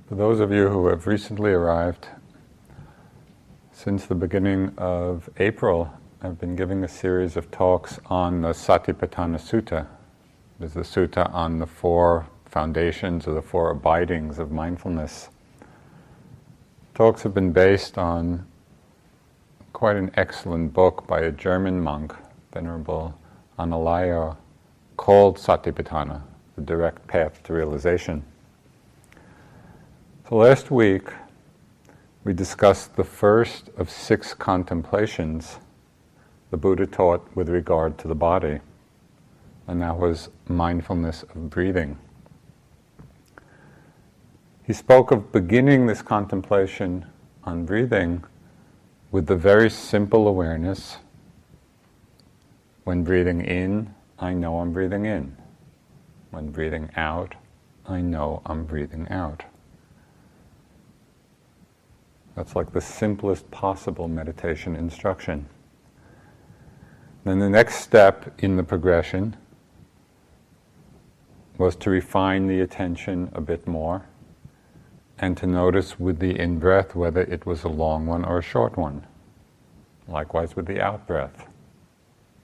For those of you who have recently arrived, since the beginning of April, I've been giving a series of talks on the Satipatthana Sutta. It is the sutta on the four foundations or the four abidings of mindfulness. Talks have been based on quite an excellent book by a German monk, Venerable Analayo, called Satipatthana, the direct path to realization. So last week, we discussed the first of 6 contemplations the Buddha taught with regard to the body, and that was mindfulness of breathing. He spoke of beginning this contemplation on breathing with the very simple awareness: when breathing in, I know I'm breathing in. When breathing out, I know I'm breathing out. That's like the simplest possible meditation instruction. Then the next step in the progression was to refine the attention a bit more and to notice with the in-breath whether it was a long one or a short one. Likewise with the out-breath,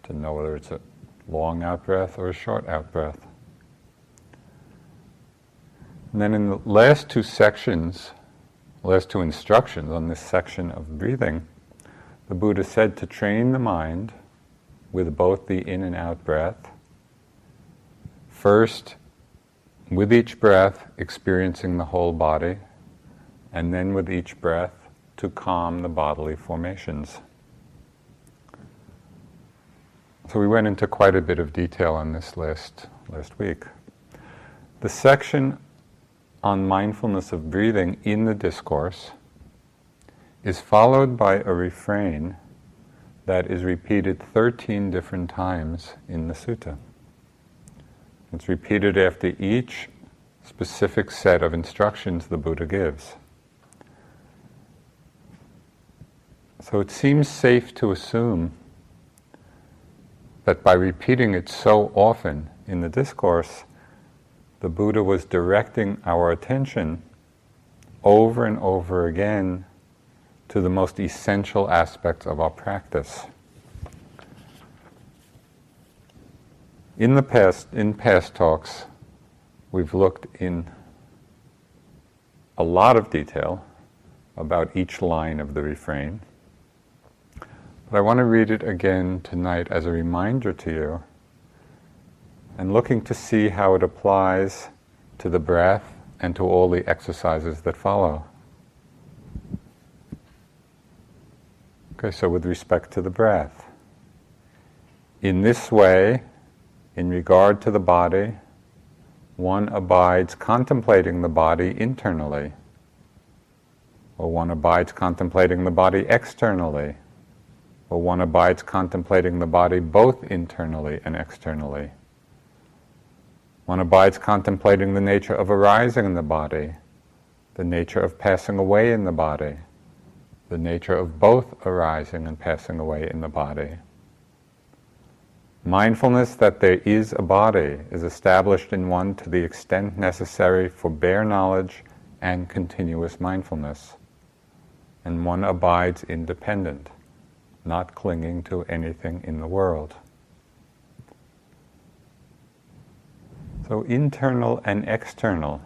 to know whether it's a long out-breath or a short out-breath. And then in the last two instructions on this section of breathing, the Buddha said to train the mind with both the in and out breath. First, with each breath, experiencing the whole body, and then with each breath, to calm the bodily formations. So we went into quite a bit of detail on this last week. The section on mindfulness of breathing in the Discourse is followed by a refrain that is repeated 13 different times in the sutta. It's repeated after each specific set of instructions the Buddha gives. So it seems safe to assume that by repeating it so often in the Discourse, the Buddha was directing our attention over and over again to the most essential aspects of our practice. In past talks, we've looked in a lot of detail about each line of the refrain. But I want to read it again tonight as a reminder to you, and looking to see how it applies to the breath and to all the exercises that follow. Okay, so with respect to the breath, in this way, in regard to the body, one abides contemplating the body internally, or one abides contemplating the body externally, or one abides contemplating the body both internally and externally. One abides contemplating the nature of arising in the body, the nature of passing away in the body, the nature of both arising and passing away in the body. Mindfulness that there is a body is established in one to the extent necessary for bare knowledge and continuous mindfulness, and one abides independent, not clinging to anything in the world. So internal and external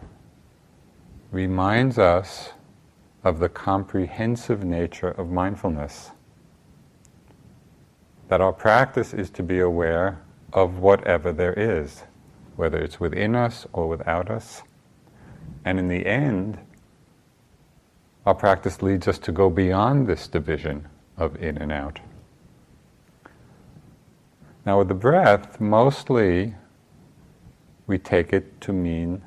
reminds us of the comprehensive nature of mindfulness. That our practice is to be aware of whatever there is, whether it's within us or without us. And in the end, our practice leads us to go beyond this division of in and out. Now with the breath, mostly we take it to mean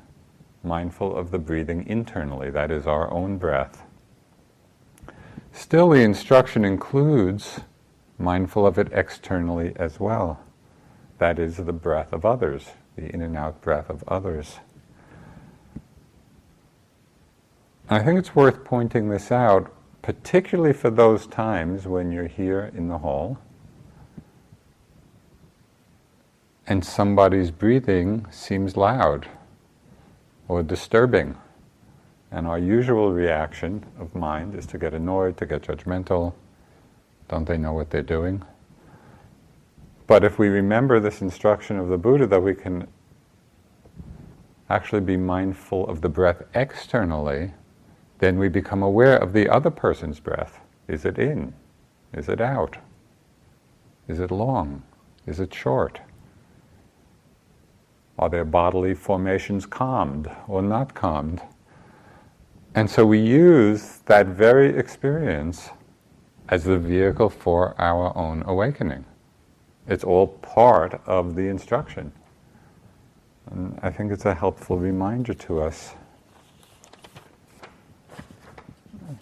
mindful of the breathing internally, that is our own breath. Still, the instruction includes mindful of it externally as well. That is the breath of others, the in and out breath of others. I think it's worth pointing this out, particularly for those times when you're here in the hall and somebody's breathing seems loud or disturbing, And our usual reaction of mind is to get annoyed, to get judgmental. Don't they know what they're doing? But if we remember this instruction of the Buddha, that we can actually be mindful of the breath externally, then we become aware of the other person's breath. Is it in? Is it out? Is it long? Is it short? Are their bodily formations calmed or not calmed? And so we use that very experience as the vehicle for our own awakening. It's all part of the instruction. And I think it's a helpful reminder to us.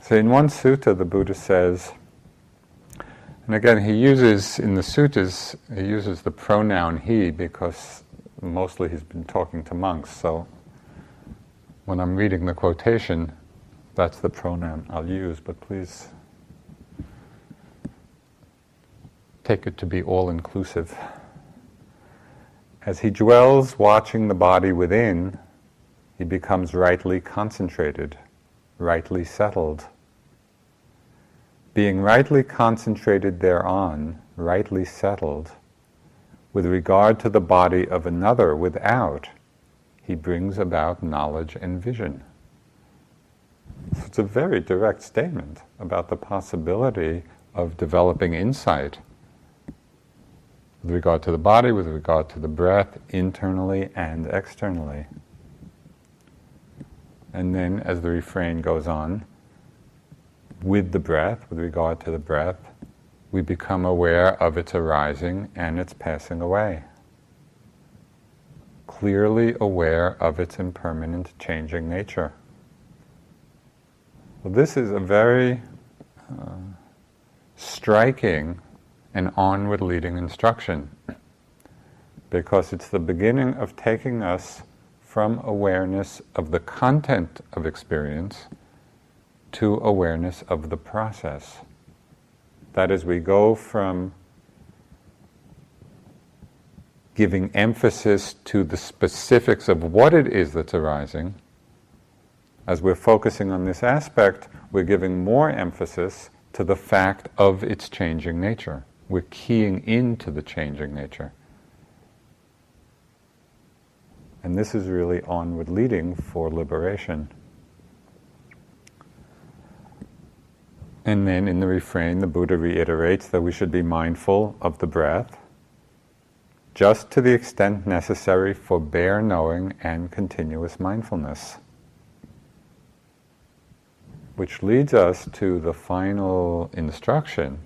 So in one sutta, the Buddha says, and again he uses, in the suttas, he uses the pronoun he because mostly he's been talking to monks, so when I'm reading the quotation, that's the pronoun I'll use, but please take it to be all-inclusive. As he dwells watching the body within, he becomes rightly concentrated, rightly settled. Being rightly concentrated thereon, rightly settled, with regard to the body of another without, he brings about knowledge and vision. So it's a very direct statement about the possibility of developing insight with regard to the body, with regard to the breath, internally and externally. And then, as the refrain goes on, with the breath, with regard to the breath, we become aware of its arising and its passing away. Clearly aware of its impermanent, changing nature. Well, this is a very striking and onward-leading instruction, because it's the beginning of taking us from awareness of the content of experience to awareness of the process. That is, we go from giving emphasis to the specifics of what it is that's arising. As we're focusing on this aspect, we're giving more emphasis to the fact of its changing nature. We're keying into the changing nature. And this is really onward leading for liberation. And then in the refrain, the Buddha reiterates that we should be mindful of the breath, just to the extent necessary for bare knowing and continuous mindfulness. Which leads us to the final instruction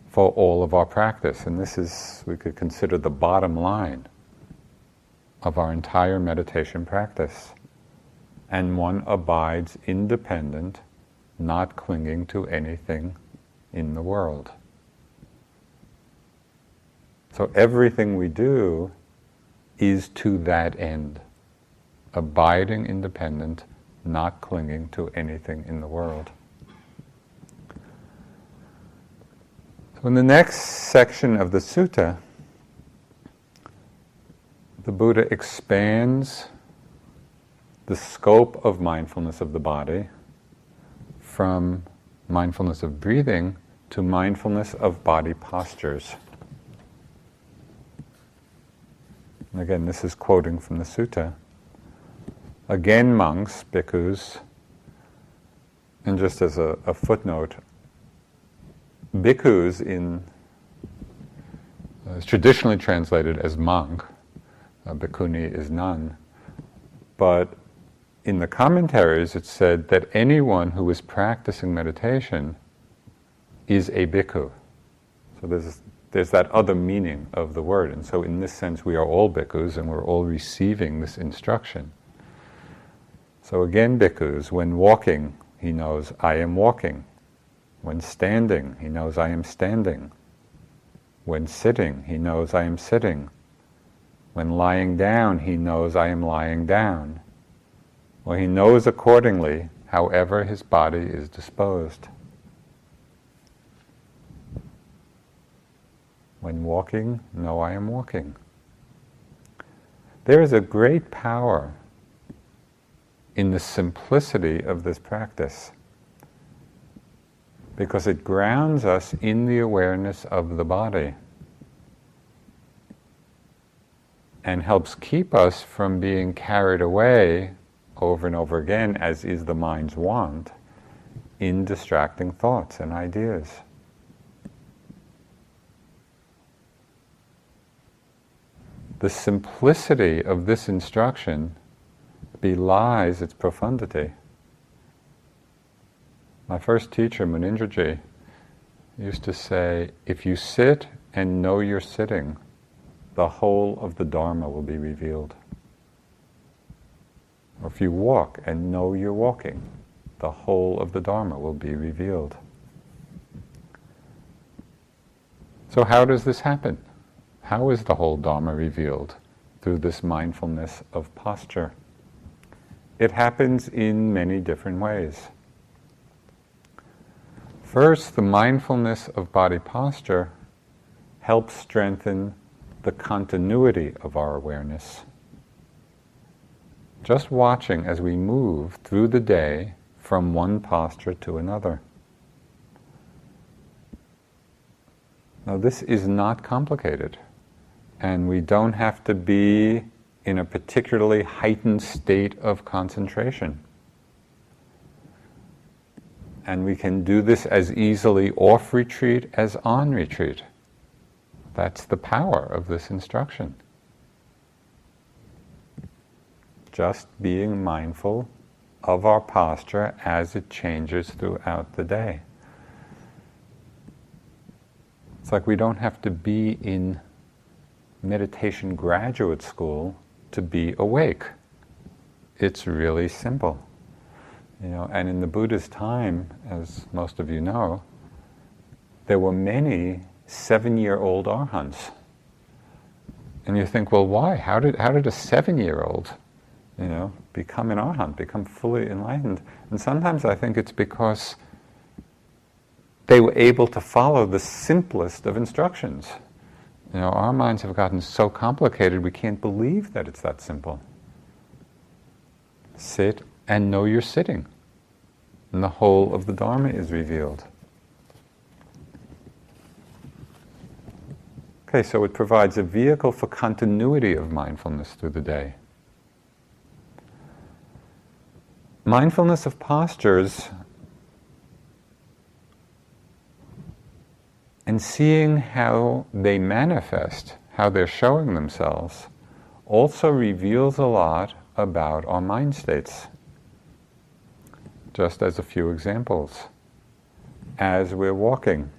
for all of our practice. And this is, we could consider the bottom line of our entire meditation practice. And one abides independent, not clinging to anything in the world. So everything we do is to that end. Abiding independent, not clinging to anything in the world. So in the next section of the sutta, the Buddha expands the scope of mindfulness of the body from mindfulness of breathing to mindfulness of body postures. And again, this is quoting from the sutta. Again, monks, bhikkhus, and just as a footnote, bhikkhus is traditionally translated as monk, bhikkhuni is nun, but in the commentaries it's said that anyone who is practicing meditation is a bhikkhu. So there's that other meaning of the word, and so in this sense we are all bhikkhus and we're all receiving this instruction. So again, bhikkhus, when walking, he knows, I am walking. When standing, he knows, I am standing. When sitting, he knows, I am sitting. When lying down, he knows, I am lying down. Well, he knows accordingly, however his body is disposed. When walking, know I am walking. There is a great power in the simplicity of this practice, because it grounds us in the awareness of the body and helps keep us from being carried away over and over again, as is the mind's wont, in distracting thoughts and ideas. The simplicity of this instruction belies its profundity. My first teacher, Munindraji, used to say, if you sit and know you're sitting, the whole of the Dharma will be revealed. Or if you walk and know you're walking, the whole of the Dharma will be revealed. So how does this happen? How is the whole Dharma revealed? Through this mindfulness of posture. It happens in many different ways. First, the mindfulness of body posture helps strengthen the continuity of our awareness. Just watching as we move through the day from one posture to another. Now, this is not complicated, and we don't have to be in a particularly heightened state of concentration. And we can do this as easily off retreat as on retreat. That's the power of this instruction. Just being mindful of our posture as it changes throughout the day. It's like we don't have to be in meditation graduate school to be awake. It's really simple. And in the Buddha's time, as most of you know, there were many 7-year-old arhants. And you think, well, why? How did a 7-year-old, become an arhat, become fully enlightened? And sometimes I think it's because they were able to follow the simplest of instructions. Our minds have gotten so complicated we can't believe that it's that simple. Sit and know you're sitting, and the whole of the Dharma is revealed. Okay, so it provides a vehicle for continuity of mindfulness through the day. Mindfulness of postures and seeing how they manifest, how they're showing themselves, also reveals a lot about our mind states. Just as a few examples. As we're walking,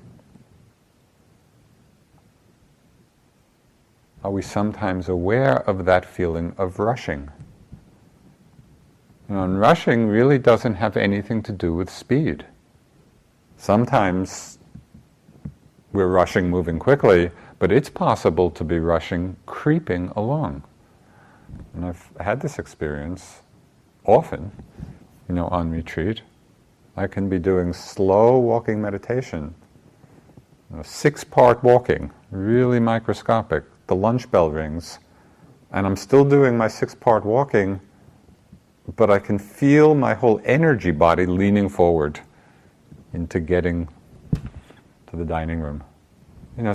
are we sometimes aware of that feeling of rushing? And rushing really doesn't have anything to do with speed. Sometimes we're rushing moving quickly, but it's possible to be rushing creeping along. And I've had this experience often, on retreat. I can be doing slow walking meditation, 6-part walking, really microscopic. The lunch bell rings, and I'm still doing my 6-part walking, but I can feel my whole energy body leaning forward into getting to the dining room.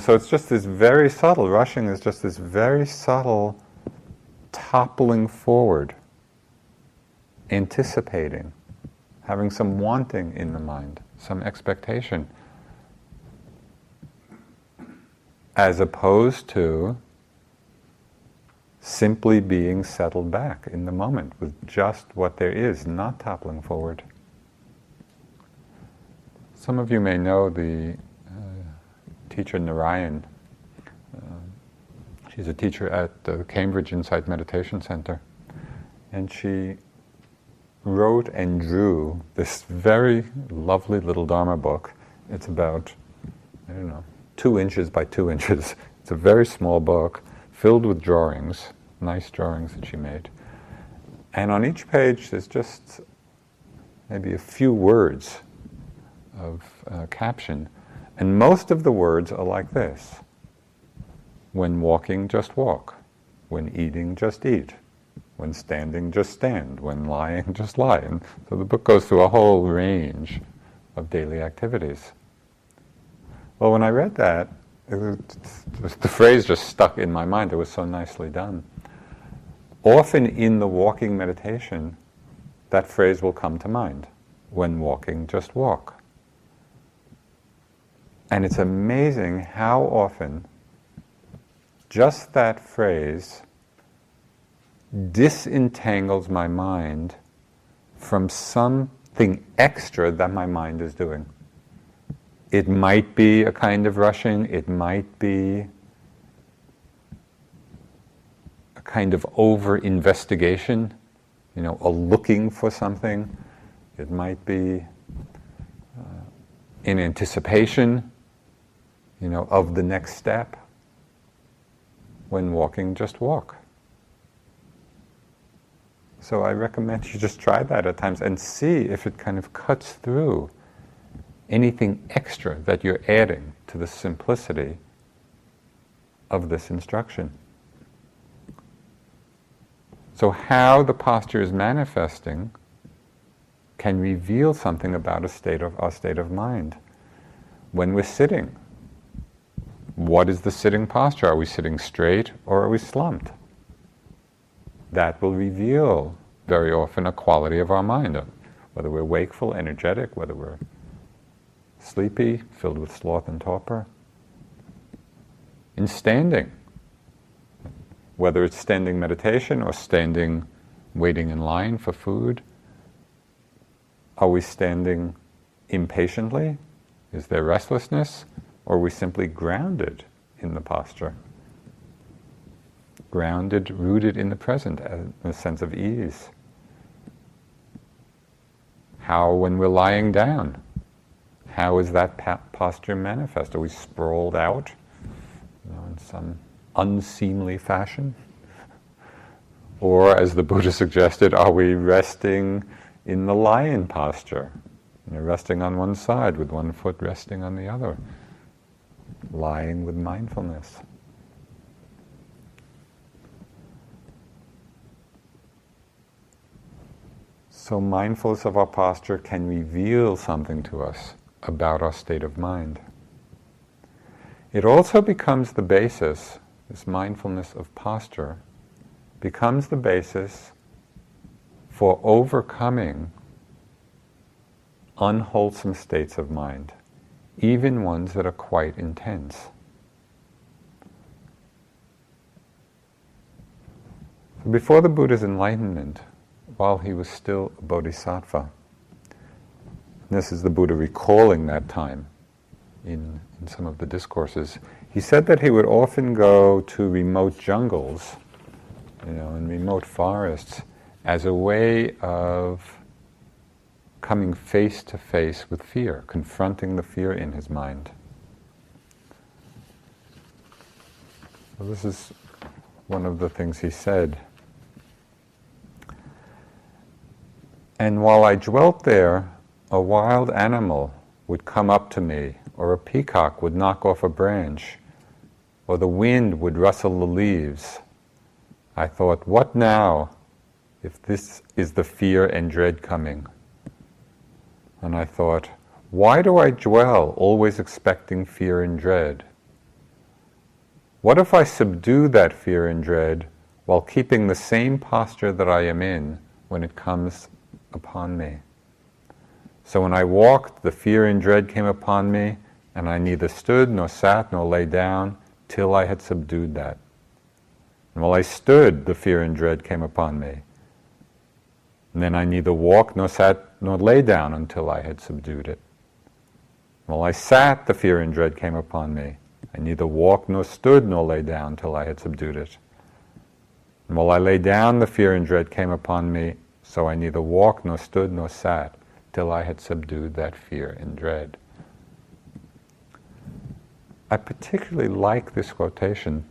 So it's just this very subtle, rushing is just this very subtle toppling forward, anticipating, having some wanting in the mind, some expectation, as opposed to simply being settled back in the moment with just what there is, not toppling forward. Some of you may know the teacher Narayan. She's a teacher at the Cambridge Insight Meditation Center. And she wrote and drew this very lovely little Dharma book. It's about, 2 inches by 2 inches. It's a very small book filled with drawings, nice drawings that she made. And on each page there's just maybe a few words of caption. And most of the words are like this. When walking, just walk. When eating, just eat. When standing, just stand. When lying, just lie. And so the book goes through a whole range of daily activities. Well, when I read that, the phrase just stuck in my mind. It was so nicely done. Often in the walking meditation, that phrase will come to mind. When walking, just walk. And it's amazing how often just that phrase disentangles my mind from something extra that my mind is doing. It might be a kind of rushing, it might be a kind of over-investigation, a looking for something. It might be in anticipation, of the next step. When walking, just walk. So I recommend you just try that at times and see if it kind of cuts through anything extra that you're adding to the simplicity of this instruction. So how the posture is manifesting can reveal something about our state of mind. When we're sitting, what is the sitting posture? Are we sitting straight or are we slumped? That will reveal very often a quality of our mind, whether we're wakeful, energetic, whether we're sleepy, filled with sloth and torpor. In standing, whether it's standing meditation or standing waiting in line for food, are we standing impatiently? Is there restlessness? Or are we simply grounded in the posture? Grounded, rooted in the present, in a sense of ease. How when we're lying down? How is that posture manifest? Are we sprawled out in some unseemly fashion? Or, as the Buddha suggested, are we resting in the lion posture? Resting on one side with one foot resting on the other. Lying with mindfulness. So mindfulness of our posture can reveal something to us about our state of mind. It also becomes the basis, this mindfulness of posture, becomes the basis for overcoming unwholesome states of mind, even ones that are quite intense. Before the Buddha's enlightenment, while he was still a bodhisattva, this is the Buddha recalling that time in some of the discourses, he said that he would often go to remote jungles, in remote forests, as a way of coming face to face with fear, confronting the fear in his mind. So this is one of the things he said. And while I dwelt there, a wild animal would come up to me, or a peacock would knock off a branch, or the wind would rustle the leaves. I thought, what now, if this is the fear and dread coming? And I thought, why do I dwell, always expecting fear and dread? What if I subdue that fear and dread while keeping the same posture that I am in when it comes upon me? So when I walked, the fear and dread came upon me, and I neither stood, nor sat, nor lay down, till I had subdued that. And while I stood, the fear and dread came upon me. And then I neither walked, nor sat, nor lay down until I had subdued it. While I sat, the fear and dread came upon me. I neither walked, nor stood, nor lay down till I had subdued it. And while I lay down, the fear and dread came upon me, so I neither walked, nor stood, nor sat, till I had subdued that fear and dread. I particularly like this quotation,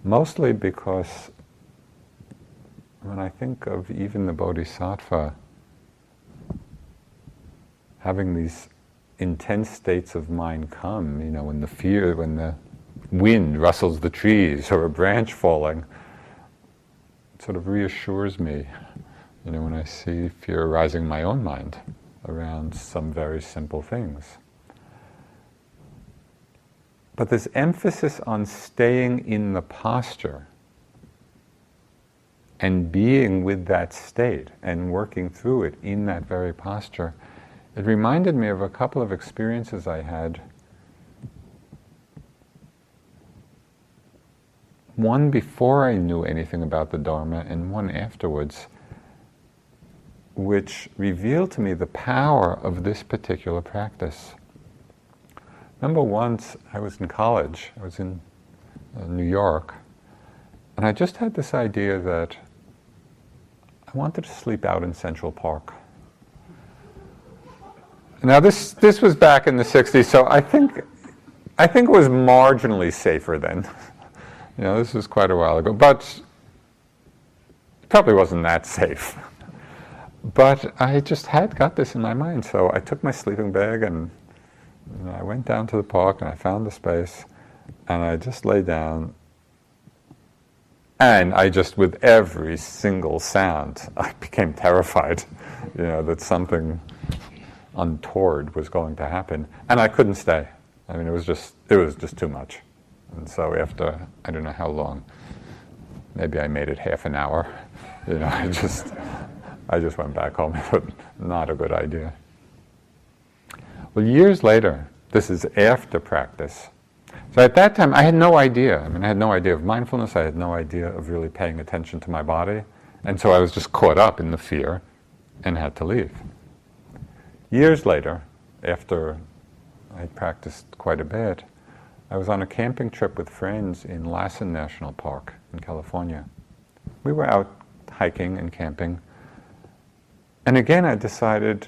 mostly because when I think of even the Bodhisattva having these intense states of mind come, when the wind rustles the trees or a branch falling, sort of reassures me, when I see fear arising in my own mind around some very simple things. But this emphasis on staying in the posture and being with that state and working through it in that very posture, it reminded me of a couple of experiences I had. One before I knew anything about the Dharma and one afterwards, which revealed to me the power of this particular practice. Remember once I was in college, I was in New York, and I just had this idea that I wanted to sleep out in Central Park. Now this was back in the 60s, so I think it was marginally safer then. This was quite a while ago, but it probably wasn't that safe. But I just had got this in my mind, so I took my sleeping bag and I went down to the park and I found the space and I just lay down, and I just, with every single sound, I became terrified, that something untoward was going to happen, and I couldn't stay. I mean, it was just too much. And so after, I don't know how long, maybe I made it half an hour, I just went back home. But not a good idea. Well, years later, this is after practice. So at that time, I had no idea. I had no idea of mindfulness. I had no idea of really paying attention to my body. And so I was just caught up in the fear and had to leave. Years later, after I practiced quite a bit, I was on a camping trip with friends in Lassen National Park in California. We were out hiking and camping. And again, I decided,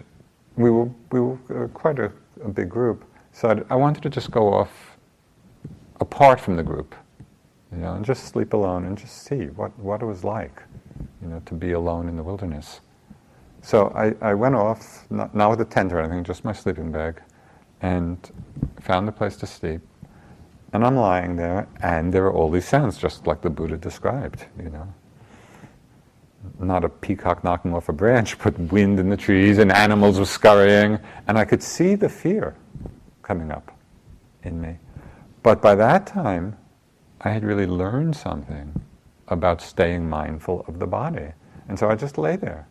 we were quite a big group, so I wanted to just go off apart from the group, and just sleep alone and just see what it was like, to be alone in the wilderness. So I went off, not with a tent or anything, just my sleeping bag, and found a place to sleep. And I'm lying there, and there are all these sounds, just like the Buddha described, Not a peacock knocking off a branch, but wind in the trees and animals were scurrying, and I could see the fear coming up in me. But by that time, I had really learned something about staying mindful of the body. And so I just lay there,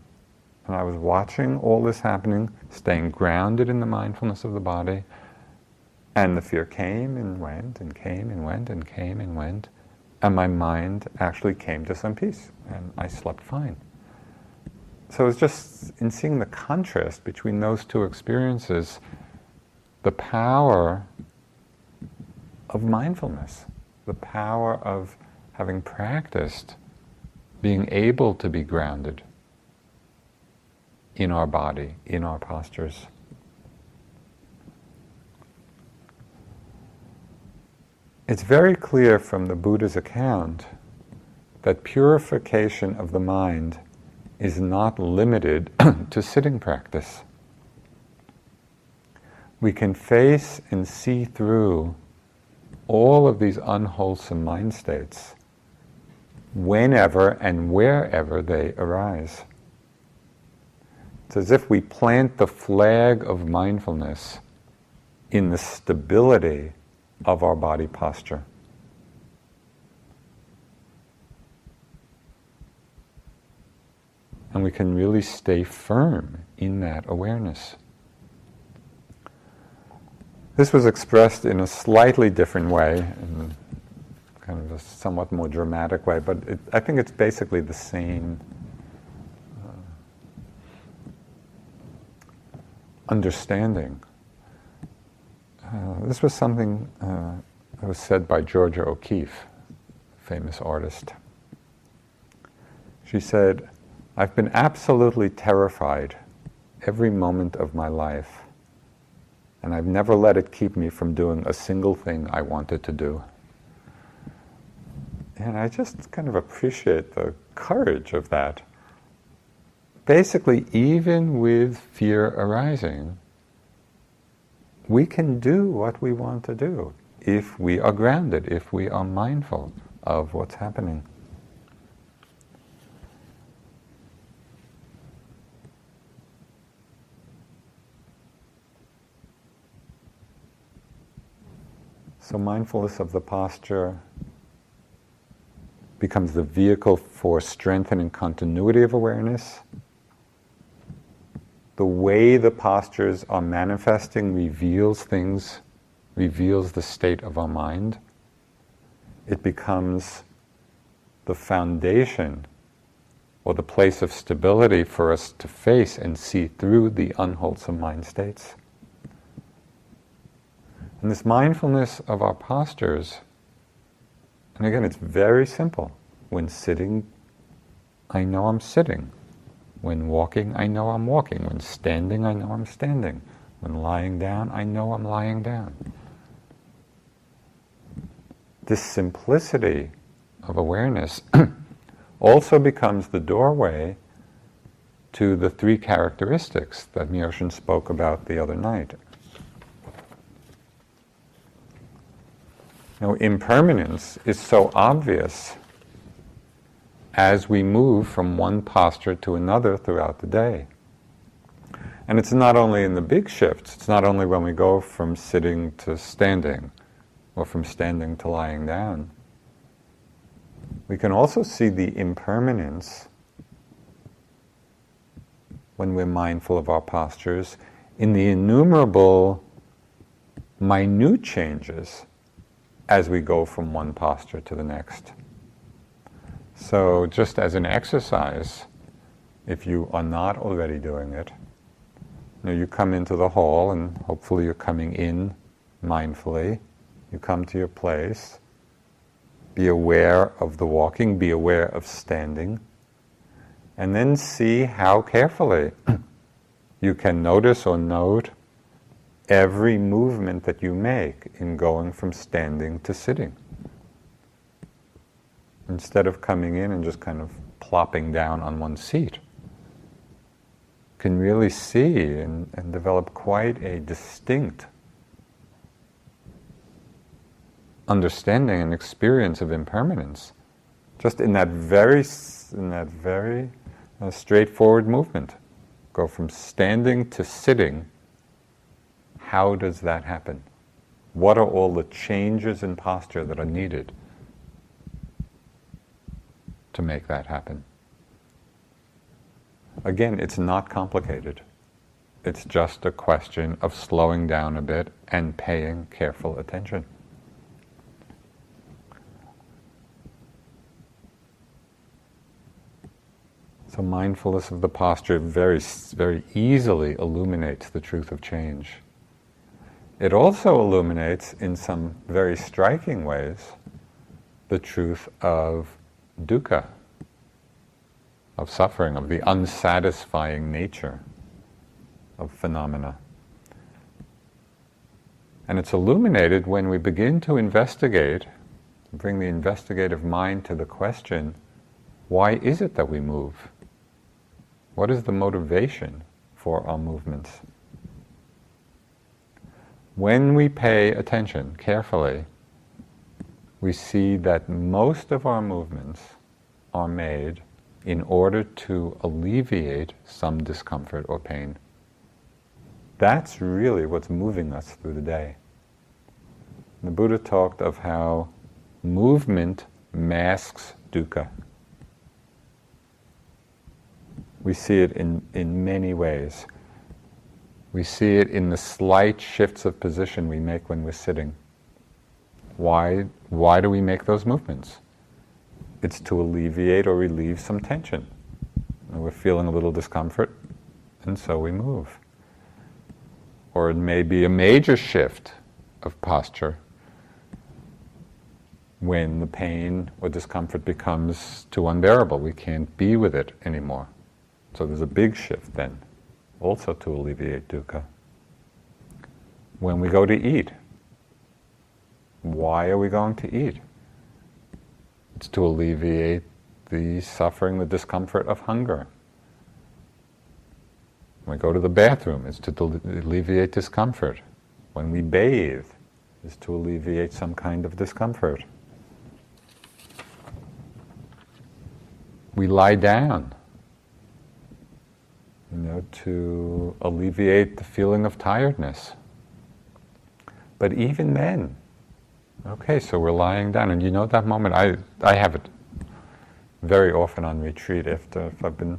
and I was watching all this happening, staying grounded in the mindfulness of the body, and the fear came and went, and came and went, and came and went, and my mind actually came to some peace, and I slept fine. So it was just in seeing the contrast between those two experiences, the power of mindfulness, the power of having practiced being able to be grounded in our body, in our postures. It's very clear from the Buddha's account that purification of the mind is not limited to sitting practice. We can face and see through all of these unwholesome mind states whenever and wherever they arise. It's as if we plant the flag of mindfulness in the stability of our body posture. And we can really stay firm in that awareness. This was expressed in a slightly different way, in kind of a somewhat more dramatic way, but I think it's basically the same understanding. This was something that was said by Georgia O'Keeffe, a famous artist. She said, "I've been absolutely terrified every moment of my life, and I've never let it keep me from doing a single thing I wanted to do." And I just kind of appreciate the courage of that. Basically, even with fear arising, we can do what we want to do if we are grounded, if we are mindful of what's happening. So mindfulness of the posture becomes the vehicle for strengthening continuity of awareness. The way the postures are manifesting reveals things, reveals the state of our mind. It becomes the foundation or the place of stability for us to face and see through the unwholesome mind states. And this mindfulness of our postures, and again, it's very simple. When sitting, I know I'm sitting. When walking, I know I'm walking. When standing, I know I'm standing. When lying down, I know I'm lying down. This simplicity of awareness also becomes the doorway to the three characteristics that Myosin spoke about the other night. Now, impermanence is so obvious as we move from one posture to another throughout the day. And it's not only in the big shifts, it's not only when we go from sitting to standing, or from standing to lying down. We can also see the impermanence when we're mindful of our postures in the innumerable minute changes as we go from one posture to the next. So just as an exercise, if you are not already doing it, you come into the hall and hopefully you're coming in mindfully. You come to your place, be aware of the walking, be aware of standing, and then see how carefully you can notice or note every movement that you make in going from standing to sitting. Instead of coming in and just kind of plopping down on one seat, can really see and develop quite a distinct understanding and experience of impermanence, just in that very straightforward movement. Go from standing to sitting. How does that happen? What are all the changes in posture that are needed to make that happen? Again, it's not complicated. It's just a question of slowing down a bit and paying careful attention. So mindfulness of the posture very, very easily illuminates the truth of change. It also illuminates, in some very striking ways, the truth of dukkha, of suffering, of the unsatisfying nature of phenomena. And it's illuminated when we begin to investigate, bring the investigative mind to the question, why is it that we move? What is the motivation for our movements? When we pay attention carefully, we see that most of our movements are made in order to alleviate some discomfort or pain. That's really what's moving us through the day. The Buddha talked of how movement masks dukkha. We see it in many ways. We see it in the slight shifts of position we make when we're sitting. Why do we make those movements? It's to alleviate or relieve some tension. We're feeling a little discomfort, and so we move. Or it may be a major shift of posture when the pain or discomfort becomes too unbearable. We can't be with it anymore. So there's a big shift then, also to alleviate dukkha. When we go to eat, why are we going to eat? It's to alleviate the suffering, the discomfort of hunger. When we go to the bathroom, it's to alleviate discomfort. When we bathe, it's to alleviate some kind of discomfort. We lie down, to alleviate the feeling of tiredness. But even then, Okay, so we're lying down, and you know that moment, I have it very often on retreat if I've been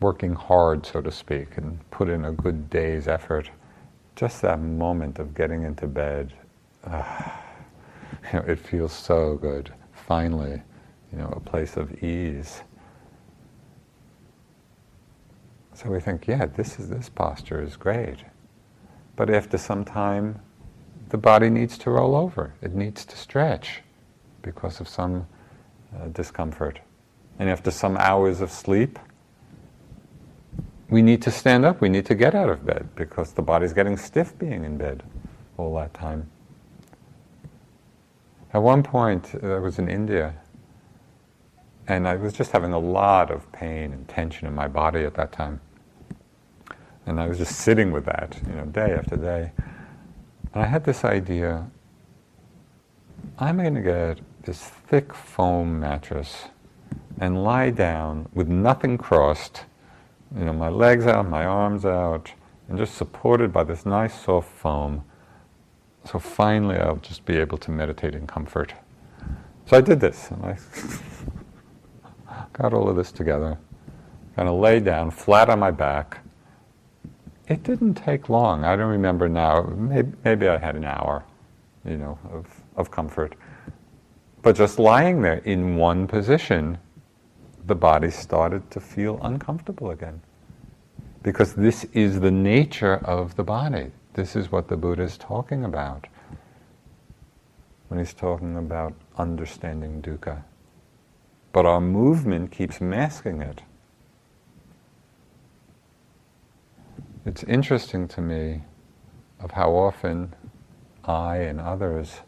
working hard, so to speak, and put in a good day's effort. Just that moment of getting into bed, it feels so good. Finally, a place of ease. So we think, yeah, this posture is great. But after some time, the body needs to roll over. It needs to stretch because of some discomfort. And after some hours of sleep, we need to stand up. We need to get out of bed because the body's getting stiff being in bed all that time. At one point, I was in India, and I was just having a lot of pain and tension in my body at that time. And I was just sitting with that, day after day. And I had this idea, I'm going to get this thick foam mattress and lie down with nothing crossed, my legs out, my arms out, and just supported by this nice soft foam. So finally I'll just be able to meditate in comfort. So I did this, and I got all of this together, kind of lay down flat on my back. It didn't take long. I don't remember now. Maybe I had an hour, of comfort. But just lying there in one position, the body started to feel uncomfortable again. Because this is the nature of the body. This is what the Buddha is talking about when he's talking about understanding dukkha. But our movement keeps masking it. It's interesting to me of how often I and others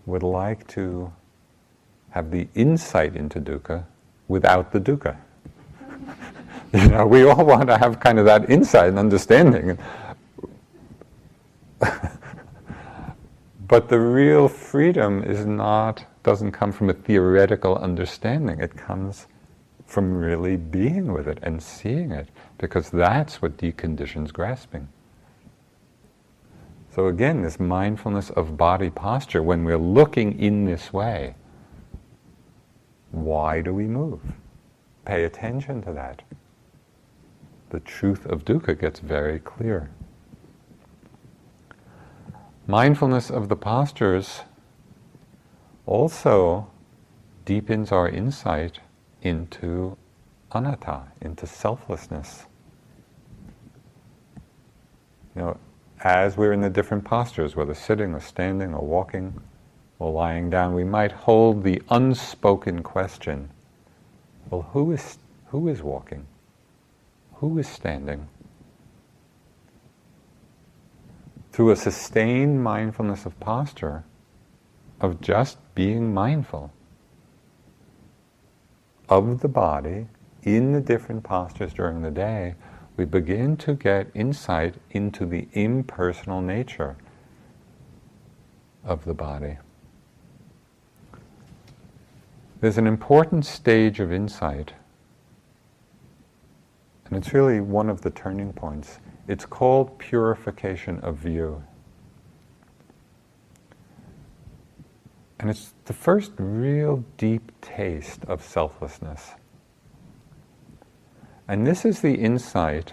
would like to have the insight into dukkha without the dukkha. We all want to have kind of that insight and understanding. But the real freedom doesn't come from a theoretical understanding. It comes from really being with it and seeing it, because that's what deconditions grasping. So again, this mindfulness of body posture, when we're looking in this way, why do we move? Pay attention to that. The truth of dukkha gets very clear. Mindfulness of the postures also deepens our insight into anatta, into selflessness. As we're in the different postures, whether sitting or standing or walking or lying down, we might hold the unspoken question, well, who is walking? Who is standing? Through a sustained mindfulness of posture, of just being mindful of the body in the different postures during the day, we begin to get insight into the impersonal nature of the body. There's an important stage of insight, and it's really one of the turning points. It's called purification of view. And it's the first real deep taste of selflessness. And this is the insight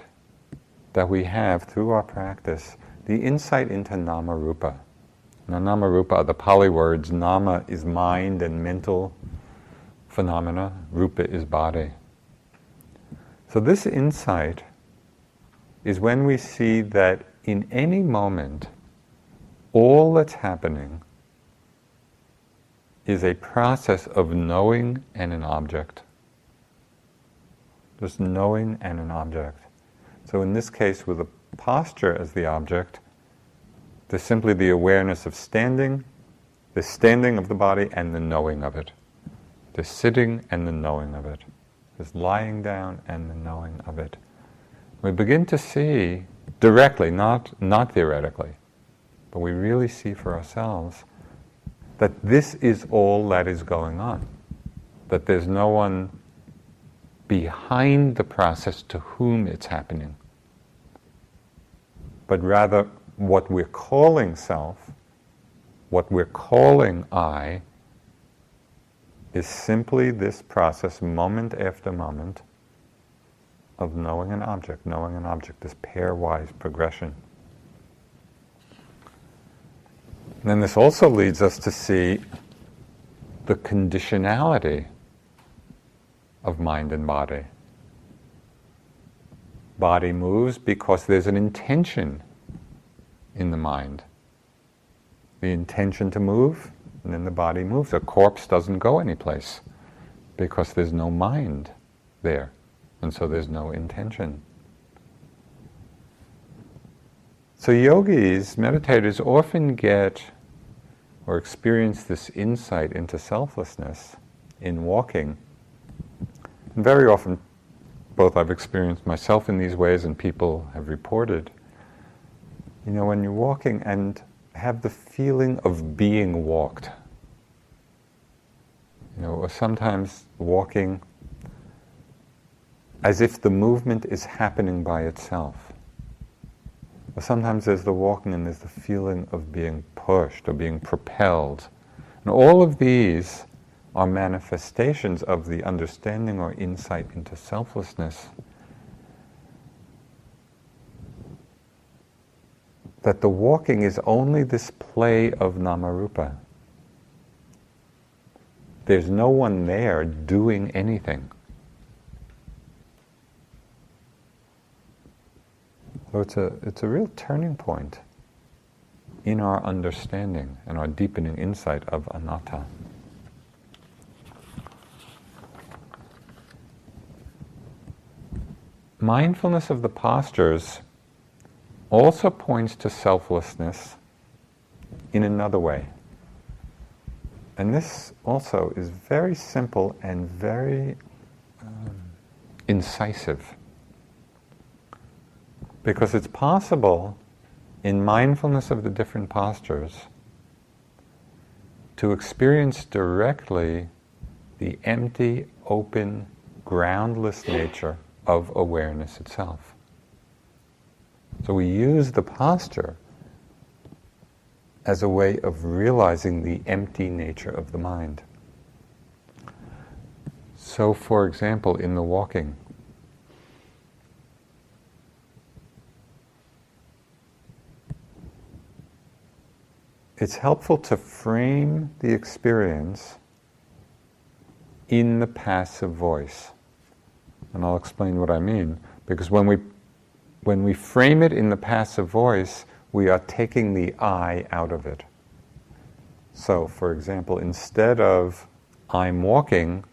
that we have through our practice, the insight into Namarupa. Now, Namarupa are the Pali words. Nama is mind and mental phenomena. Rupa is body. So this insight is when we see that in any moment, all that's happening is a process of knowing and an object. Just knowing and an object. So in this case, with the posture as the object, there's simply the awareness of standing, the standing of the body, and the knowing of it. The sitting and the knowing of it. There's lying down and the knowing of it. We begin to see directly, not theoretically, but we really see for ourselves that this is all that is going on. That there's no one behind the process to whom it's happening, but rather what we're calling self, what we're calling I, is simply this process, moment after moment, of knowing an object, this pairwise progression. And then this also leads us to see the conditionality of mind and body. Body moves because there's an intention in the mind. The intention to move, and then the body moves. A corpse doesn't go anyplace because there's no mind there, and so there's no intention. So yogis, meditators, often get or experience this insight into selflessness in walking. And very often, both I've experienced myself in these ways and people have reported, when you're walking and have the feeling of being walked. Or sometimes walking as if the movement is happening by itself. Or sometimes there's the walking and there's the feeling of being pushed or being propelled. And all of these are manifestations of the understanding or insight into selflessness. That the walking is only this play of Namarupa. There's no one there doing anything. So it's a real turning point in our understanding and our deepening insight of anatta. Mindfulness of the postures also points to selflessness in another way. And this also is very simple and very incisive. Because it's possible in mindfulness of the different postures to experience directly the empty, open, groundless nature of awareness itself. So we use the posture as a way of realizing the empty nature of the mind. So, for example, in the walking, it's helpful to frame the experience in the passive voice. And I'll explain what I mean. Because when we frame it in the passive voice, we are taking the I out of it. So, for example, instead of I'm walking,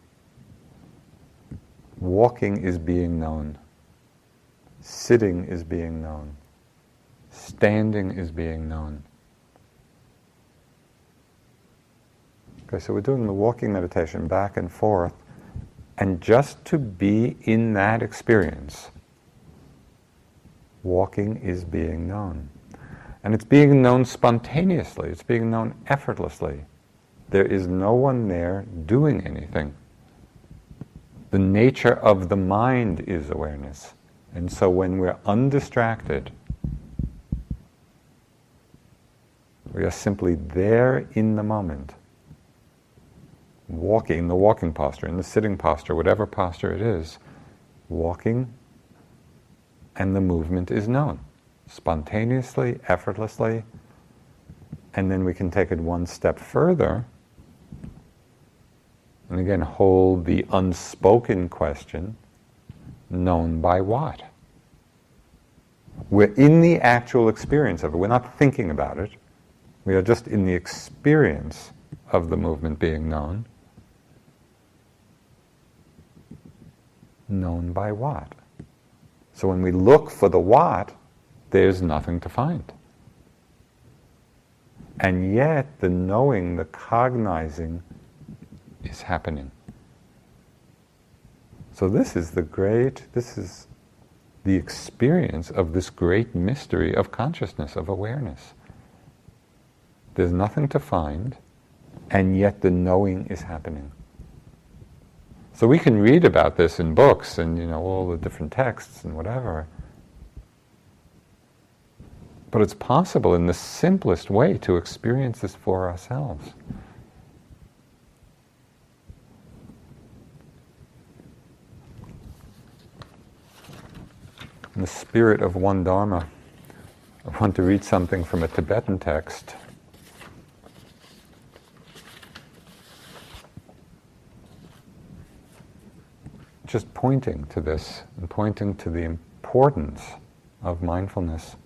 walking is being known. Sitting is being known. Standing is being known. Okay, so we're doing the walking meditation back and forth, and just to be in that experience, walking is being known. And it's being known spontaneously, it's being known effortlessly. There is no one there doing anything. The nature of the mind is awareness. And so when we're undistracted, we are simply there in the moment. Walking, in the walking posture, in the sitting posture, whatever posture it is, walking, and the movement is known, spontaneously, effortlessly, and then we can take it one step further, and again hold the unspoken question, known by what? We're in the actual experience of it, we're not thinking about it, we are just in the experience of the movement being known. Known by what? So when we look for the what, there's nothing to find. And yet the knowing, the cognizing is happening. So this is the experience of this great mystery of consciousness, of awareness. There's nothing to find, and yet the knowing is happening. So we can read about this in books and all the different texts and whatever. But it's possible in the simplest way to experience this for ourselves. In the spirit of one Dharma, I want to read something from a Tibetan text. Just pointing to this and pointing to the importance of mindfulness.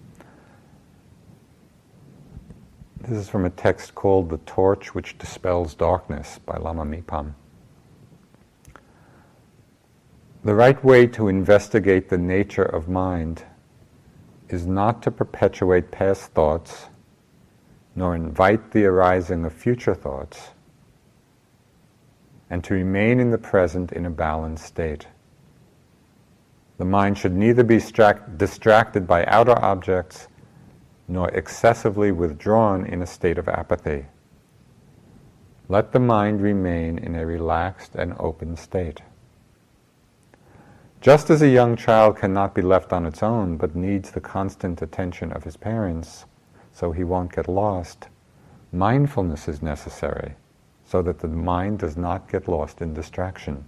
This is from a text called The Torch Which Dispels Darkness by Lama Mipam. The right way to investigate the nature of mind is not to perpetuate past thoughts, nor invite the arising of future thoughts, and to remain in the present in a balanced state. The mind should neither be distracted by outer objects, nor excessively withdrawn in a state of apathy. Let the mind remain in a relaxed and open state. Just as a young child cannot be left on its own, but needs the constant attention of his parents so he won't get lost, mindfulness is necessary so that the mind does not get lost in distraction.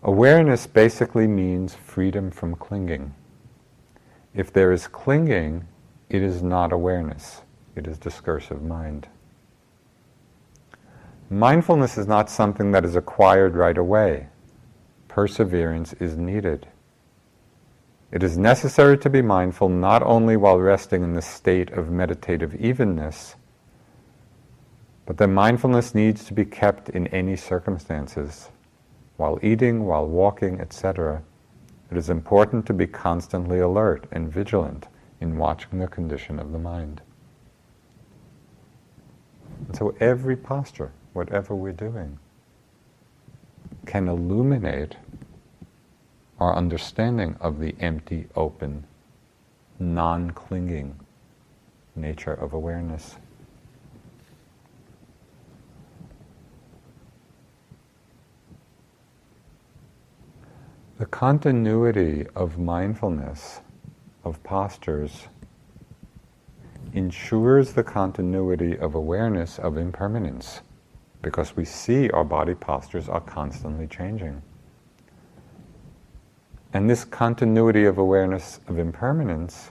Awareness basically means freedom from clinging. If there is clinging, it is not awareness, it is discursive mind. Mindfulness is not something that is acquired right away. Perseverance is needed. It is necessary to be mindful not only while resting in the state of meditative evenness, but that mindfulness needs to be kept in any circumstances. While eating, while walking, etc., it is important to be constantly alert and vigilant in watching the condition of the mind. And so every posture, whatever we're doing, can illuminate our understanding of the empty, open, non-clinging nature of awareness. The continuity of mindfulness, of postures, ensures the continuity of awareness of impermanence, because we see our body postures are constantly changing. And this continuity of awareness of impermanence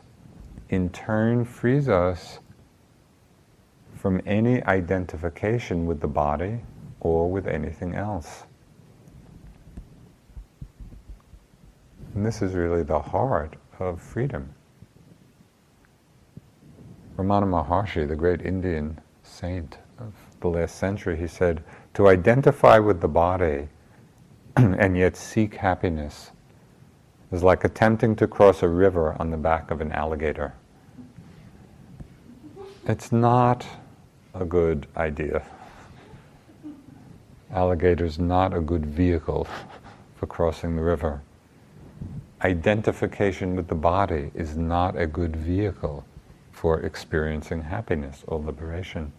in turn frees us from any identification with the body or with anything else. And this is really the heart of freedom. Ramana Maharshi, the great Indian saint of the last century, he said, to identify with the body and yet seek happiness is like attempting to cross a river on the back of an alligator. It's not a good idea. Alligator's not a good vehicle for crossing the river. Identification with the body is not a good vehicle for experiencing happiness or liberation.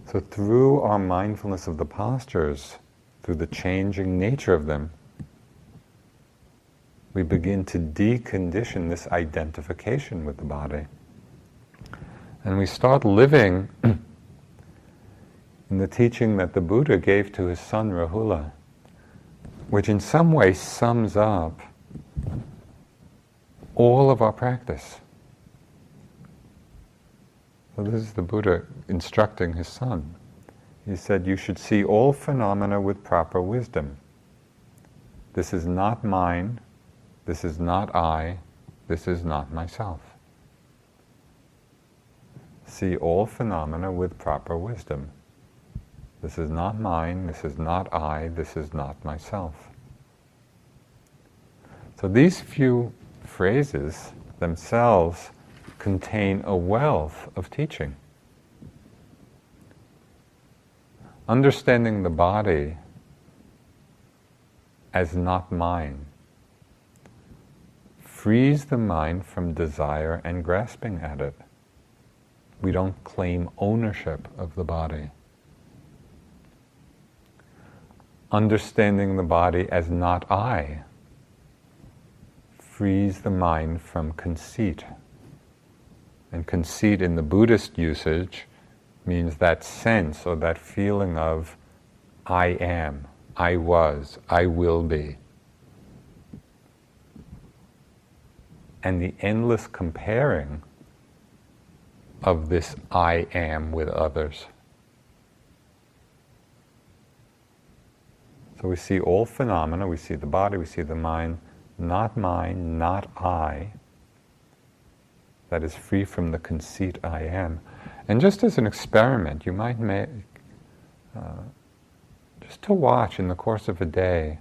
So through our mindfulness of the postures, through the changing nature of them, we begin to decondition this identification with the body. And we start living in the teaching that the Buddha gave to his son Rahula, which in some way sums up all of our practice. So this is the Buddha instructing his son. He said, you should see all phenomena with proper wisdom. This is not mine, this is not I, this is not myself. See all phenomena with proper wisdom. This is not mine, this is not I, this is not myself. So these few phrases themselves contain a wealth of teaching. Understanding the body as not mine frees the mind from desire and grasping at it. We don't claim ownership of the body. understanding the body as not I frees the mind from conceit. And conceit in the Buddhist usage means that sense or that feeling of I am, I was, I will be. And the endless comparing of this I am with others. So we see all phenomena, we see the body, we see the mind, not mine, not I, that is free from the conceit I am. And just as an experiment, you might make, just to watch in the course of a day,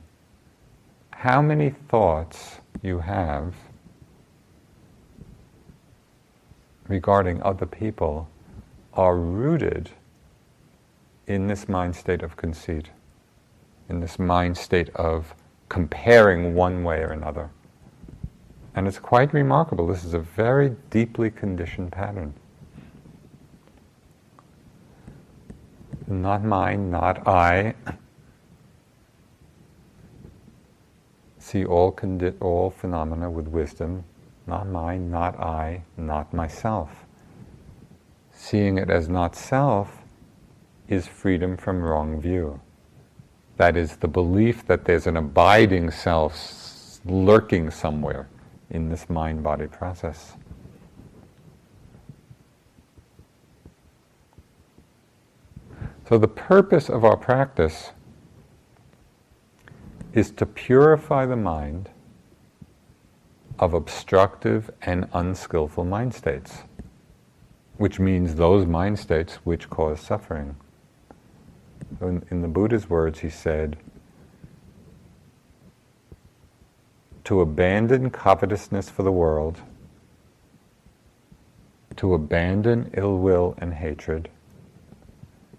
how many thoughts you have regarding other people are rooted in this mind state of conceit, in this mind state of comparing one way or another. And it's quite remarkable. This is a very deeply conditioned pattern. Not mine, not I. See all phenomena with wisdom. Not mine, not I, not myself. Seeing it as not self is freedom from wrong view. That is the belief that there's an abiding self lurking somewhere in this mind-body process. So the purpose of our practice is to purify the mind of obstructive and unskillful mind states, which means those mind states which cause suffering. So in the Buddha's words, he said, to abandon covetousness for the world, to abandon ill will and hatred,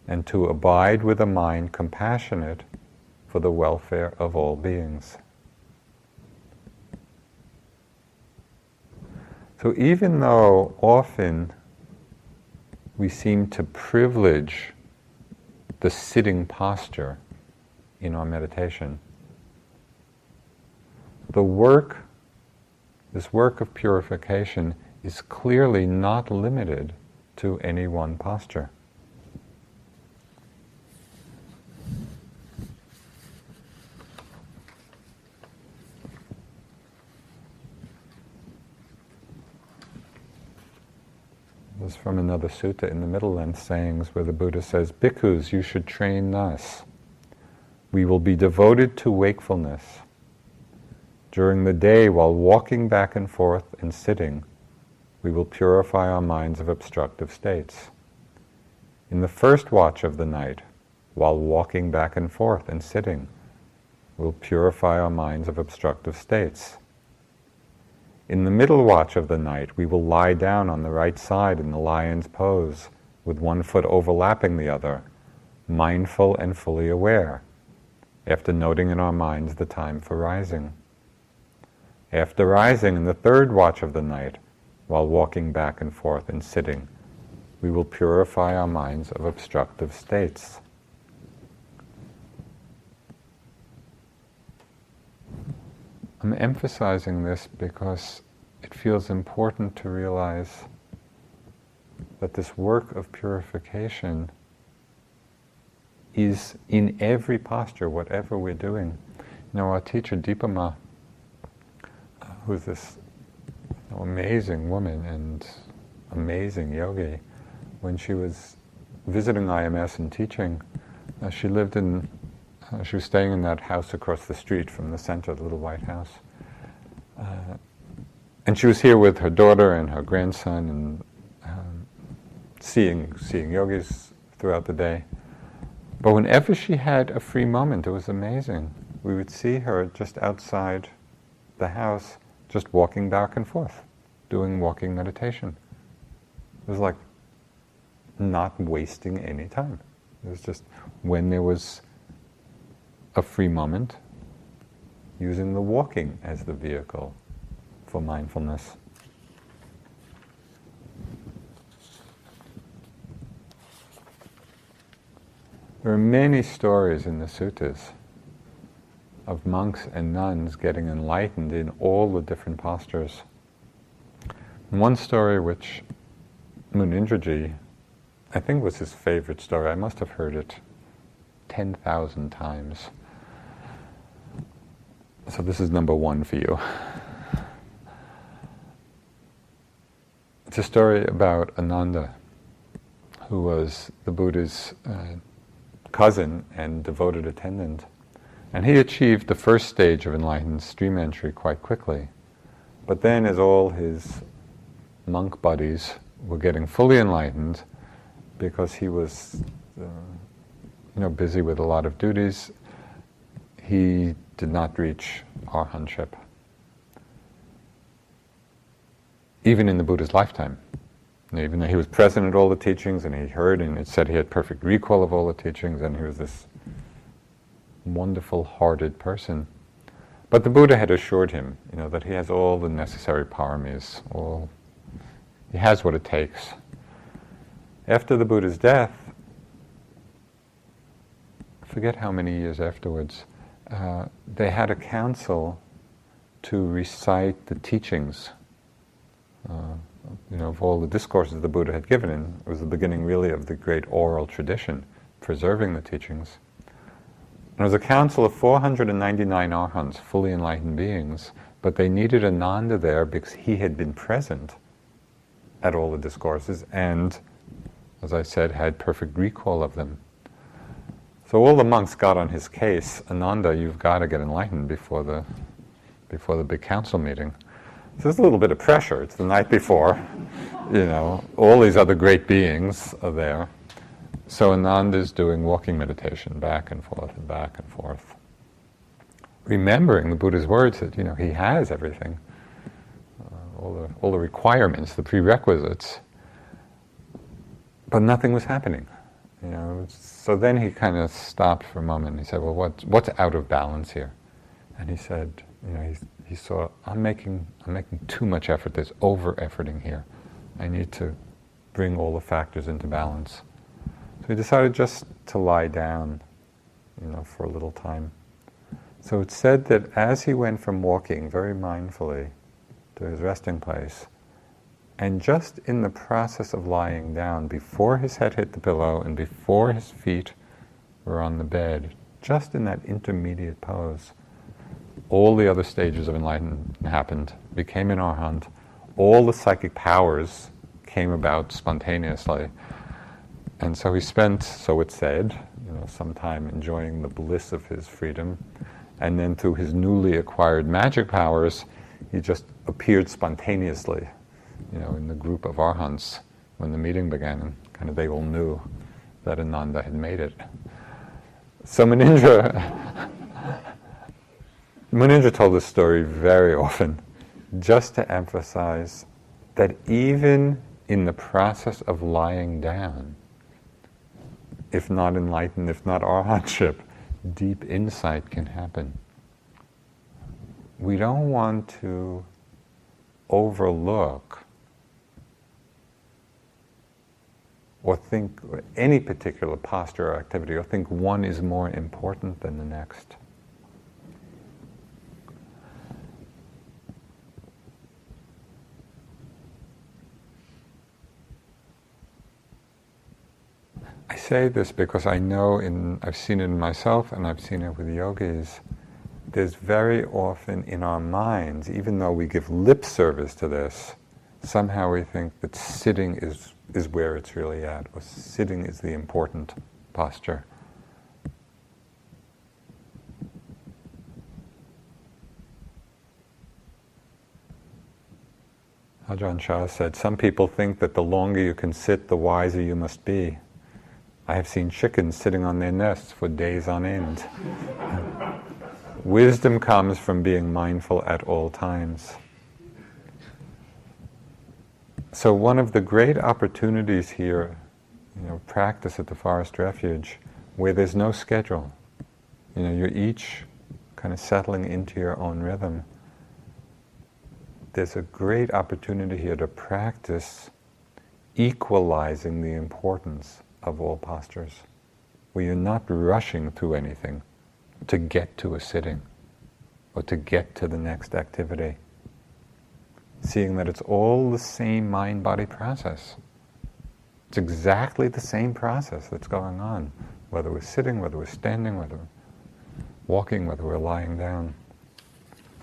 and to abide with a mind compassionate for the welfare of all beings. So even though often we seem to privilege the sitting posture in our meditation, this work of purification is clearly not limited to any one posture. This is from another sutta in the Middle Length Sayings where the Buddha says, "Bhikkhus, you should train thus. We will be devoted to wakefulness. During the day, while walking back and forth and sitting, we will purify our minds of obstructive states. In the first watch of the night, while walking back and forth and sitting, we'll purify our minds of obstructive states. In the middle watch of the night, we will lie down on the right side in the lion's pose, with one foot overlapping the other, mindful and fully aware, after noting in our minds the time for rising. After rising in the third watch of the night, while walking back and forth and sitting, we will purify our minds of obstructive states." I'm emphasizing this because it feels important to realize that this work of purification is in every posture, whatever we're doing. You know, our teacher Dipama, who's this amazing woman and amazing yogi, when she was visiting IMS and teaching, she was staying in that house across the street from the center, the little white house. And she was here with her daughter and her grandson and seeing yogis throughout the day. But whenever she had a free moment, it was amazing. We would see her just outside the house, just walking back and forth, doing walking meditation. It was like not wasting any time. It was just when there was a free moment, using the walking as the vehicle for mindfulness. There are many stories in the suttas of monks and nuns getting enlightened in all the different postures. One story which Munindraji, I think, was his favorite story. I must have heard it 10,000 times. So this is number one for you. It's a story about Ananda, who was the Buddha's cousin and devoted attendant. And he achieved the first stage of enlightened stream entry quite quickly. But then, as all his monk buddies were getting fully enlightened, because he was busy with a lot of duties, he did not reach arhatantship, even in the Buddha's lifetime. Even though he was present at all the teachings, and he heard, and it said he had perfect recall of all the teachings, and he was this wonderful-hearted person. But the Buddha had assured him, that he has all the necessary paramis, he has what it takes. After the Buddha's death, I forget how many years afterwards, they had a council to recite the teachings of all the discourses the Buddha had given. And it was the beginning, really, of the great oral tradition, preserving the teachings. And it was a council of 499 arhants, fully enlightened beings, but they needed Ananda there because he had been present at all the discourses and, as I said, had perfect recall of them. So all the monks got on his case. Ananda, you've got to get enlightened before the big council meeting. So there's a little bit of pressure. It's the night before. All these other great beings are there. So Ananda's doing walking meditation, back and forth and back and forth, remembering the Buddha's words that he has everything, all the requirements, the prerequisites, but nothing was happening. So then he kind of stopped for a moment and he said, well, what's out of balance here? And he said, he saw, I'm making too much effort. There's over-efforting here. I need to bring all the factors into balance. So he decided just to lie down, for a little time. So it's said that as he went from walking very mindfully to his resting place, and just in the process of lying down, before his head hit the pillow and before his feet were on the bed, just in that intermediate pose, all the other stages of enlightenment happened, became an arhat. All the psychic powers came about spontaneously. And so he spent, so it said, some time enjoying the bliss of his freedom. And then through his newly acquired magic powers, he just appeared spontaneously, in the group of arhants when the meeting began. And kind of they all knew that Ananda had made it. So Munindra told this story very often, just to emphasize that even in the process of lying down, if not enlightened, if not arhatship, deep insight can happen. We don't want to overlook or think any particular posture or activity, or think one is more important than the next. I say this because I know I've seen it in myself and I've seen it with yogis. There's very often in our minds, even though we give lip service to this, somehow we think that sitting is where it's really at, or sitting is the important posture. Ajahn Chah said, some people think that the longer you can sit, the wiser you must be. I have seen chickens sitting on their nests for days on end. Wisdom comes from being mindful at all times. So one of the great opportunities here, practice at the Forest Refuge, where there's no schedule. You're each kind of settling into your own rhythm. There's a great opportunity here to practice equalizing the importance of all postures, where you're not rushing through anything to get to a sitting. or to get to the next activity. Seeing that it's all the same mind-body process. It's exactly the same process that's going on, whether we're sitting, whether we're standing, whether we're walking, whether we're lying down.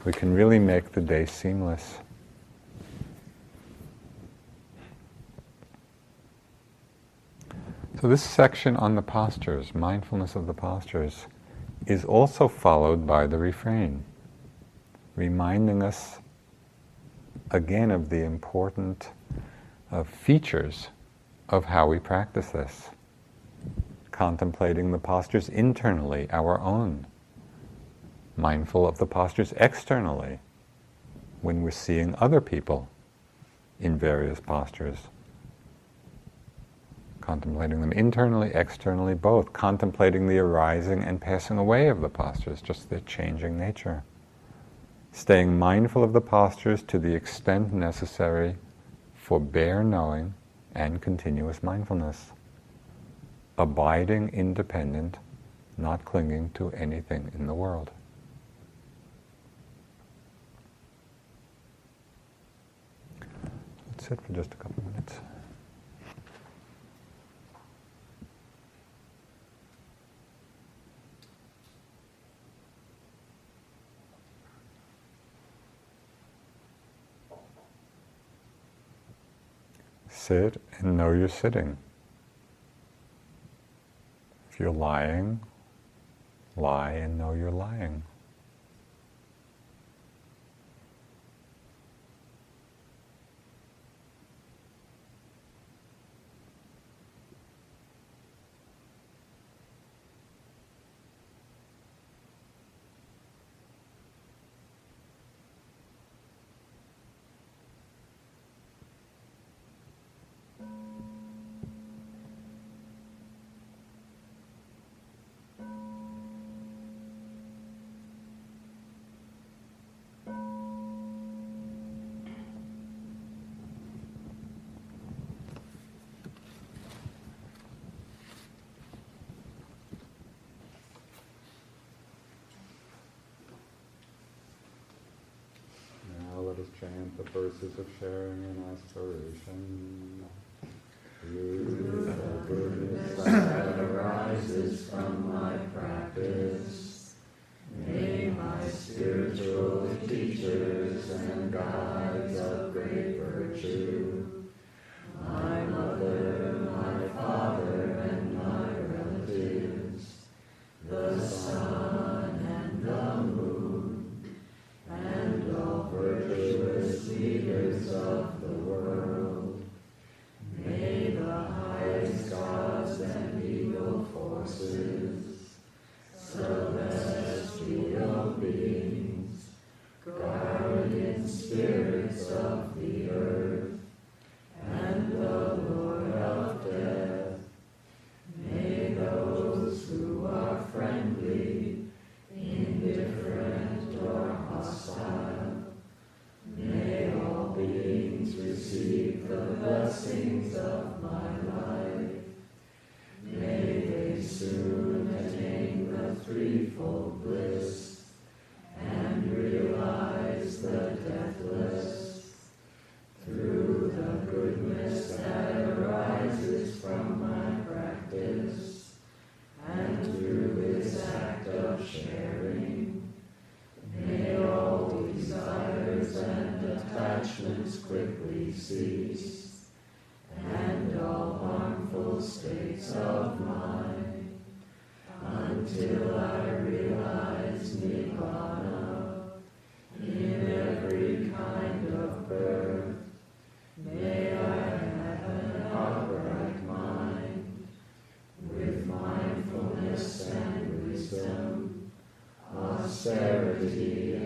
We can really make the day seamless. So this section on the postures, mindfulness of the postures, is also followed by the refrain, reminding us again of the important features of how we practice this. Contemplating the postures internally, our own. Mindful of the postures externally, when we're seeing other people in various postures. Contemplating them internally, externally, both. Contemplating the arising and passing away of the postures, just their changing nature. Staying mindful of the postures to the extent necessary for bare knowing and continuous mindfulness. Abiding independent, not clinging to anything in the world. Let's sit for just a couple of minutes. Sit and know you're sitting. If you're lying, lie and know you're lying. Chant the verses of sharing and aspiration. Through the goodness that arises from my practice, may my spiritual teachers and guides of great virtue, my mother, my father, and my relatives, the sun and the moon, and all virtuous leaders of the world, may the highest gods and evil forces, celestial beings, guardian spirits of the earth, and the Lord of death, may those who are friendly, indifferent, or hostile, may all beings receive the blessings of my life. May they soon attain the threefold bliss and realize the deathless. Through the goodness that arises from my practice, and through this act of sharing, may all desires and attachments quickly cease, and all harmful states of mind, until I realize Nibbana in every kind of birth. May I have an upright mind, with mindfulness and wisdom, austerity